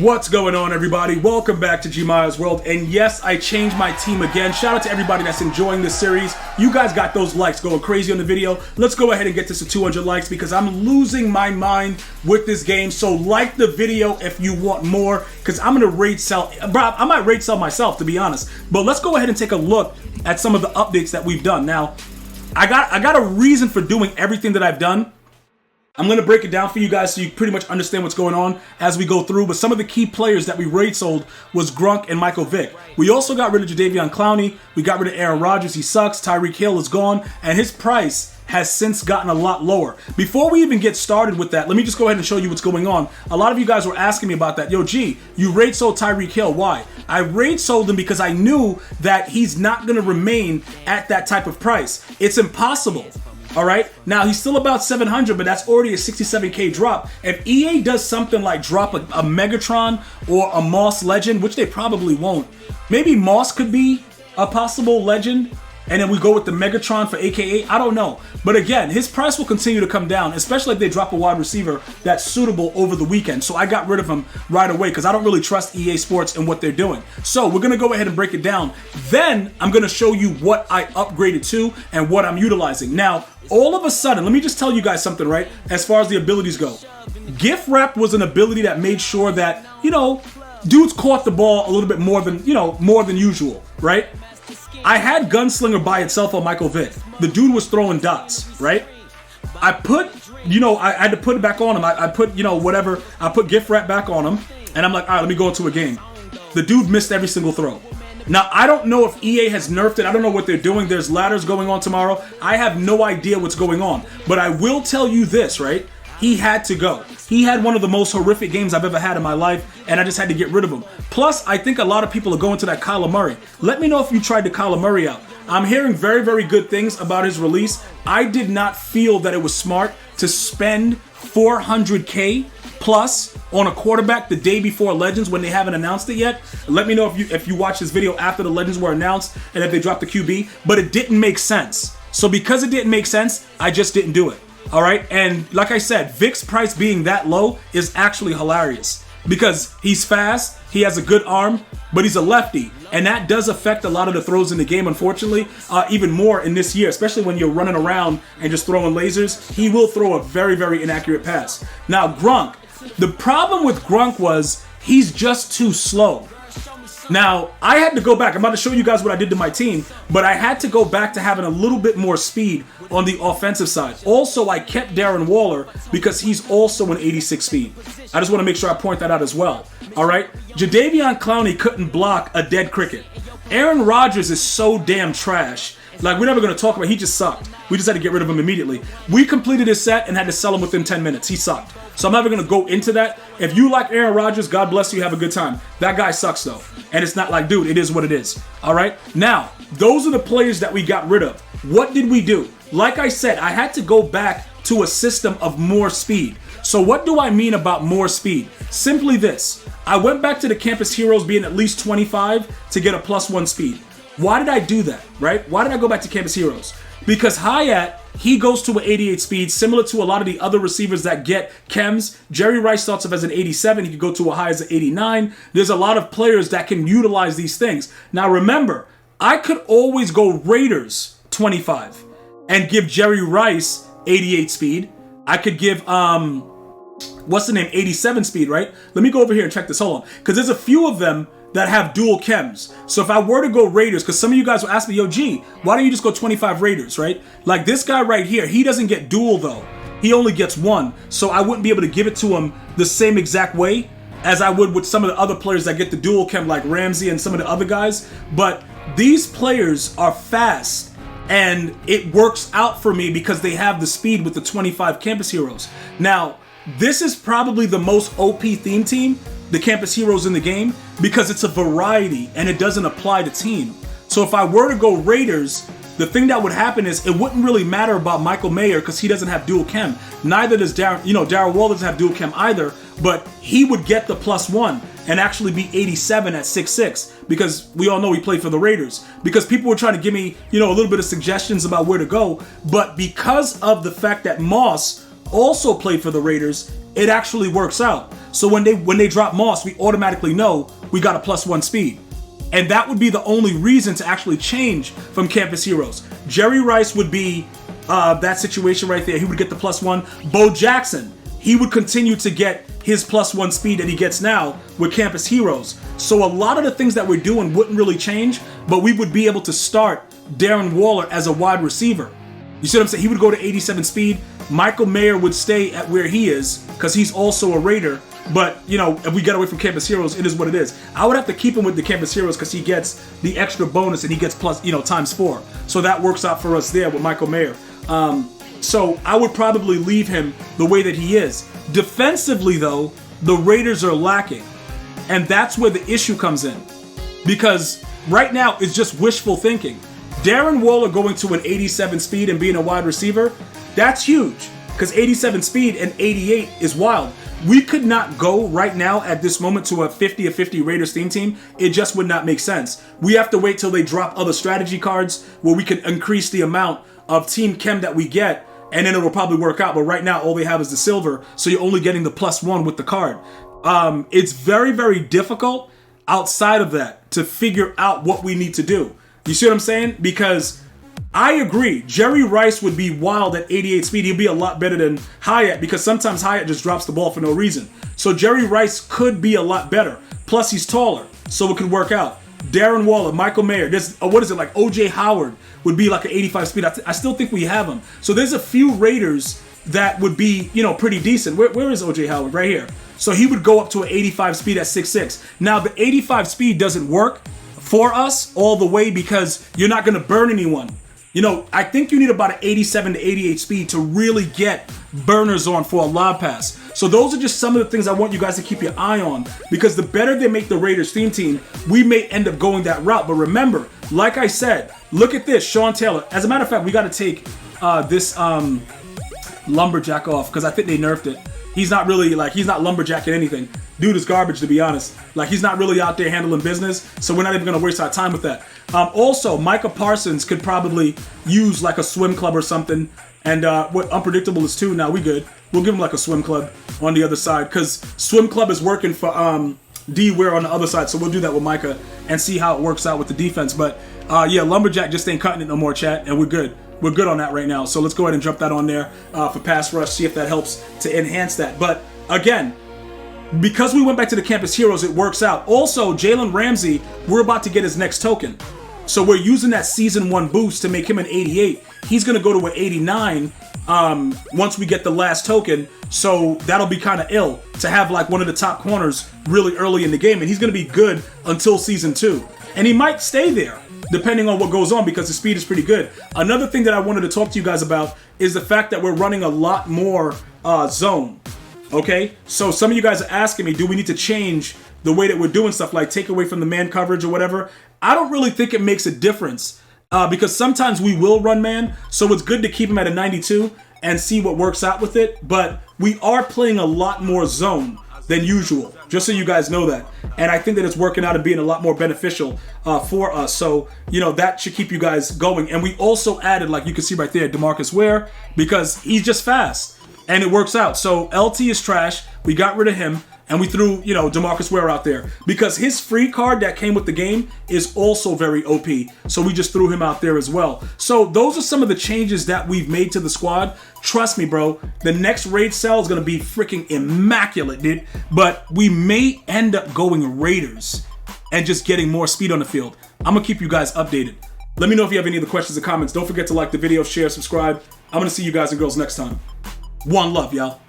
What's going on, everybody? Welcome back to GmiasWorld, and yes, I changed my team again. Shout out to everybody that's enjoying this series. You guys got those likes going crazy on the video. Let's go ahead and get this to 200 likes because I'm losing my mind with this game. So like the video if you want more, because I'm gonna raid sell. Bro, I might raid sell myself, to be honest. But let's go ahead and take a look at some of the updates that we've done. Now, I got a reason for doing everything that I've done. I'm going to break it down for you guys so you pretty much understand what's going on as we go through. But some of the key players that we raid sold was Grunk and Michael Vick. We also got rid of Jadeveon Clowney. We got rid of Aaron Rodgers. He sucks. Tyreek Hill is gone. And his price has since gotten a lot lower. Before we even get started with that, let me just go ahead and show you what's going on. A lot of you guys were asking me about that. Yo, G, you raid sold Tyreek Hill. Why? I raid sold him because I knew that he's not going to remain at that type of price. It's impossible. All right, now he's still about 700, but that's already a 67K drop. If EA does something like drop a Megatron or a Moss Legend, which they probably won't, maybe Moss could be a possible legend, and then we go with the Megatron for AKA, I don't know. But again, his price will continue to come down, especially if they drop a wide receiver that's suitable over the weekend. So I got rid of him right away because I don't really trust EA Sports and what they're doing. So we're going to go ahead and break it down. Then I'm going to show you what I upgraded to and what I'm utilizing. Now, all of a sudden, let me just tell you guys something, right? As far as the abilities go, gift wrap was an ability that made sure that, dudes caught the ball a little bit more than usual, right? I had Gunslinger by itself on Michael Vick. The dude was throwing dots, right? I put, I had to put it back on him. I put, whatever. I put gift wrap back on him, and I'm like, all right, let me go into a game. The dude missed every single throw. Now, I don't know if EA has nerfed it. I don't know what they're doing. There's ladders going on tomorrow. I have no idea what's going on. But I will tell you this, right? He had to go. He had one of the most horrific games I've ever had in my life, and I just had to get rid of him. Plus, I think a lot of people are going to that Kyler Murray. Let me know if you tried the Kyler Murray out. I'm hearing very, very good things about his release. I did not feel that it was smart to spend $400K plus on a quarterback the day before Legends when they haven't announced it yet. Let me know if you watch this video after the Legends were announced and if they dropped the QB, but it didn't make sense. So because it didn't make sense, I just didn't do it. All right, and like I said, Vick's price being that low is actually hilarious because he's fast, he has a good arm, but he's a lefty, and that does affect a lot of the throws in the game, unfortunately, even more in this year, especially when you're running around and just throwing lasers. He will throw a very, very inaccurate pass. Now, Grunk, the problem with Grunk was he's just too slow. Now, I had to go back. I'm about to show you guys what I did to my team, but I had to go back to having a little bit more speed on the offensive side. Also, I kept Darren Waller because he's also an 86 speed. I just want to make sure I point that out as well. All right? Jadeveon Clowney couldn't block a dead cricket. Aaron Rodgers is so damn trash. Like, we're never going to talk about it. He just sucked. We just had to get rid of him immediately. We completed his set and had to sell him within 10 minutes. He sucked. So I'm never going to go into that. If you like Aaron Rodgers, God bless you. Have a good time. That guy sucks, though. And it's not like, dude, it is what it is. All right? Now, those are the players that we got rid of. What did we do? Like I said, I had to go back to a system of more speed. So what do I mean about more speed? Simply this. I went back to the Campus Heroes being at least 25 to get a +1 speed. Why did I do that, right? Why did I go back to Campus Heroes? Because Hyatt, he goes to an 88 speed, similar to a lot of the other receivers that get chems. Jerry Rice starts off as an 87. He could go to a high as an 89. There's a lot of players that can utilize these things. Now remember, I could always go Raiders 25 and give Jerry Rice 88 speed. I could give, 87 speed, right? Let me go over here and check this. Hold on. Because there's a few of them that have dual chems. So if I were to go Raiders, because some of you guys will ask me, yo, G, why don't you just go 25 Raiders, right? Like this guy right here, he doesn't get dual though. He only gets one. So I wouldn't be able to give it to him the same exact way as I would with some of the other players that get the dual chem like Ramsey and some of the other guys. But these players are fast and it works out for me because they have the speed with the 25 Campus Heroes. Now, this is probably the most OP theme team, the Campus Heroes in the game, because it's a variety and it doesn't apply to team. So if I were to go Raiders, the thing that would happen is it wouldn't really matter about Michael Mayer because he doesn't have dual chem. Neither does Darren Waller doesn't have dual chem either, but he would get the +1 and actually be 87 at 6'6", because we all know he played for the Raiders. Because people were trying to give me, a little bit of suggestions about where to go, but because of the fact that Moss also played for the Raiders it actually works out. So when they drop Moss, we automatically know we got a +1 speed. And that would be the only reason to actually change from Campus Heroes. Jerry Rice would be that situation right there. He would get the +1. Bo Jackson, he would continue to get his +1 speed that he gets now with Campus Heroes. So a lot of the things that we're doing wouldn't really change, but we would be able to start Darren Waller as a wide receiver. You see what I'm saying? He would go to 87 speed. Michael Mayer would stay at where he is because he's also a Raider. But, you know, if we get away from Campus Heroes, it is what it is. I would have to keep him with the Campus Heroes because he gets the extra bonus and he gets +4. So that works out for us there with Michael Mayer. So I would probably leave him the way that he is. Defensively, though, the Raiders are lacking. And that's where the issue comes in. Because right now, it's just wishful thinking. Darren Waller going to an 87 speed and being a wide receiver, that's huge. Because 87 speed and 88 is wild. We could not go right now at this moment to a 50-50 Raiders theme team. It just would not make sense. We have to wait till they drop other strategy cards where we can increase the amount of team chem that we get, and then it will probably work out. But right now, all they have is the silver, so you're only getting the +1 with the card. It's very, very difficult outside of that to figure out what we need to do. You see what I'm saying? Because I agree, Jerry Rice would be wild at 88 speed. He'd be a lot better than Hyatt because sometimes Hyatt just drops the ball for no reason. So Jerry Rice could be a lot better. Plus he's taller, so it could work out. Darren Waller, Michael Mayer, there's, what is it, like OJ Howard would be like an 85 speed. I still think we have him. So there's a few Raiders that would be, you know, pretty decent. Where is OJ Howard? Right here. So he would go up to an 85 speed at 6'6". Now the 85 speed doesn't work for us all the way because you're not going to burn anyone. You know, I think you need about an 87 to 88 speed to really get burners on for a lob pass. So those are just some of the things I want you guys to keep your eye on, because the better they make the Raiders theme team, we may end up going that route. But remember, like I said, look at this, Sean Taylor. As a matter of fact, we got to take this lumberjack off because I think they nerfed it. He's not really, like, he's not lumberjacking anything. Dude is garbage, to be honest. Like, he's not really out there handling business, so we're not even going to waste our time with that. Also, Micah Parsons could probably use, like, a swim club or something. And what Unpredictable is too. Now, we good. We'll give him, like, a swim club on the other side, because swim club is working for D-Ware on the other side, so we'll do that with Micah and see how it works out with the defense. But, yeah, lumberjack just ain't cutting it no more, chat, and we're good. We're good on that right now. So let's go ahead and jump that on there for pass rush, see if that helps to enhance that. But again, because we went back to the Campus Heroes, it works out. Also, Jalen Ramsey, we're about to get his next token. So we're using that Season 1 boost to make him an 88. He's going to go to an 89 once we get the last token. So that'll be kind of ill to have like one of the top corners really early in the game. And he's going to be good until Season 2. And he might stay there, depending on what goes on, because the speed is pretty good. Another thing that I wanted to talk to you guys about is the fact that we're running a lot more zone. Okay? So some of you guys are asking me, do we need to change the way that we're doing stuff, like take away from the man coverage or whatever? I don't really think it makes a difference because sometimes we will run man, so it's good to keep him at a 92 and see what works out with it. But we are playing a lot more zone than usual, just so you guys know that. And I think that it's working out and being a lot more beneficial for us. So, you know, that should keep you guys going. And we also added, like you can see right there, DeMarcus Ware, because he's just fast and it works out. So LT is trash. We got rid of him and we threw, you know, DeMarcus Ware out there because his free card that came with the game is also very OP. So we just threw him out there as well. So those are some of the changes that we've made to the squad. Trust me, bro, the next raid cell is going to be freaking immaculate, dude. But we may end up going Raiders and just getting more speed on the field. I'm going to keep you guys updated. Let me know if you have any other questions or comments. Don't forget to like the video, share, subscribe. I'm going to see you guys and girls next time. One love, y'all.